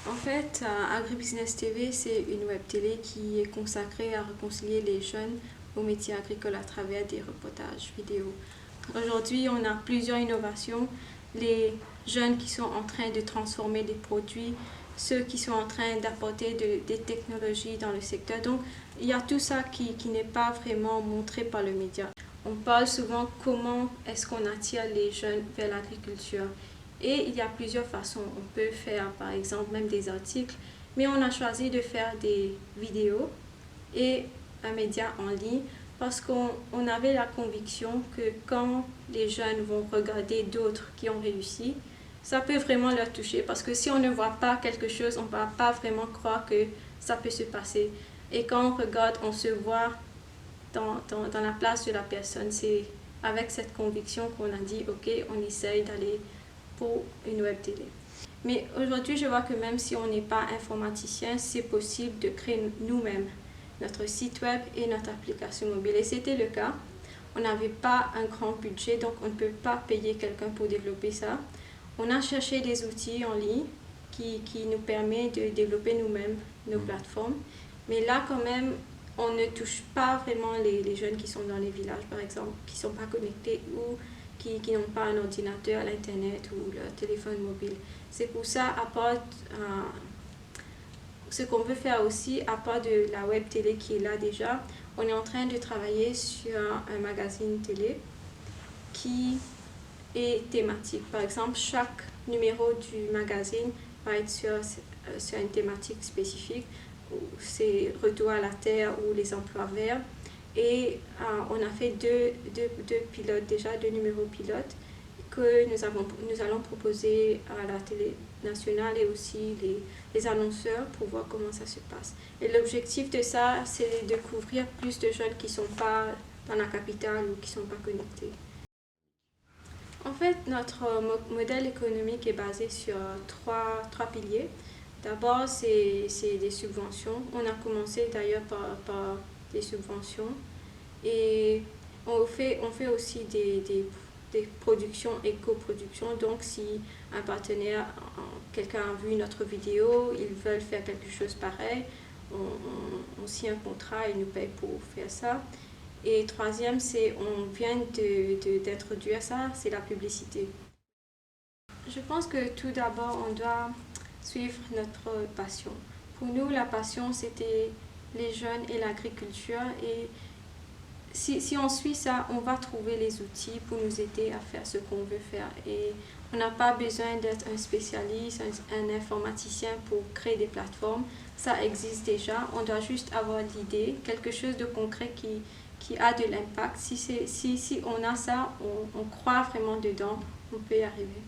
En fait, AgriBusiness TV, c'est une web télé qui est consacrée à réconcilier les jeunes aux métiers agricoles à travers des reportages vidéo. Aujourd'hui, on a plusieurs innovations. Les jeunes qui sont en train de transformer des produits, ceux qui sont en train d'apporter des technologies dans le secteur. Donc, il y a tout ça qui n'est pas vraiment montré par le média. On parle souvent comment est-ce qu'on attire les jeunes vers l'agriculture. Et il y a plusieurs façons. On peut faire par exemple même des articles, mais on a choisi de faire des vidéos et un média en ligne parce qu'on avait la conviction que quand les jeunes vont regarder d'autres qui ont réussi, ça peut vraiment leur toucher parce que si on ne voit pas quelque chose, on ne va pas vraiment croire que ça peut se passer. Et quand on regarde, on se voit dans la place de la personne. C'est avec cette conviction qu'on a dit, ok, on essaye d'aller pour une web télé. Mais aujourd'hui, je vois que même si on n'est pas informaticien, c'est possible de créer nous-mêmes notre site web et notre application mobile. Et c'était le cas. On n'avait pas un grand budget, donc on ne peut pas payer quelqu'un pour développer ça. On a cherché des outils en ligne qui nous permettent de développer nous-mêmes nos plateformes. Mais là, quand même, on ne touche pas vraiment les jeunes qui sont dans les villages, par exemple, qui ne sont pas connectés ou qui n'ont pas un ordinateur, l'internet ou le téléphone mobile. C'est pour ça, à part ce qu'on veut faire aussi, à part de la web télé qui est là déjà, on est en train de travailler sur un magazine télé qui est thématique. Par exemple, chaque numéro du magazine va être sur une thématique spécifique. C'est retour à la terre ou les emplois verts. Et on a fait deux pilotes déjà, deux numéros pilotes que nous allons proposer à la télé nationale et aussi les annonceurs pour voir comment ça se passe. Et l'objectif de ça, c'est de couvrir plus de jeunes qui ne sont pas dans la capitale ou qui ne sont pas connectés. En fait, notre modèle économique est basé sur trois piliers. D'abord, c'est des subventions. On a commencé d'ailleurs par des subventions et on fait aussi des productions éco-productions. Donc, si un partenaire, quelqu'un a vu notre vidéo, ils veulent faire quelque chose pareil, on signe un contrat et nous paye pour faire ça. Et troisième, on vient d'introduire ça, c'est la publicité. Je pense que tout d'abord, on doit suivre notre passion. Pour nous, la passion, c'était les jeunes et l'agriculture. Et si on suit ça, on va trouver les outils pour nous aider à faire ce qu'on veut faire. Et on n'a pas besoin d'être un spécialiste, un informaticien pour créer des plateformes. Ça existe déjà. On doit juste avoir l'idée, quelque chose de concret qui a de l'impact. Si on a ça, on croit vraiment dedans, on peut y arriver.